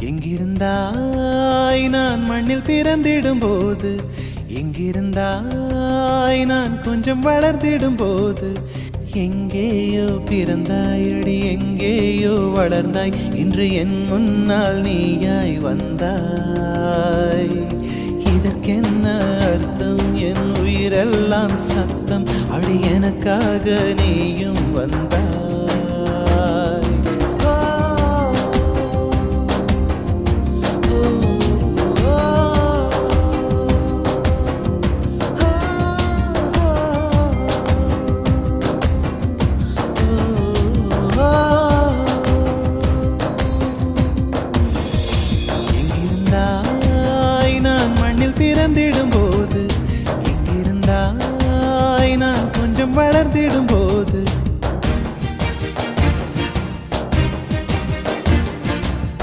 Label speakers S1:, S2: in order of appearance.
S1: எங்கிருந்தாய் நான் மண்ணில் பிறந்திடும் போது, எங்கிருந்தாய் நான் கொஞ்சம் வளர்ந்திடும் போது, எங்கேயோ பிறந்தாயடி எங்கேயோ வளர்ந்தாய், இன்று என் முன்னால் நீயாய் வந்தாய். இதற்கென்ன அர்த்தம்? என் உயிரெல்லாம் சத்தம், அடி எனக்காக நீயும் வந்தாய்.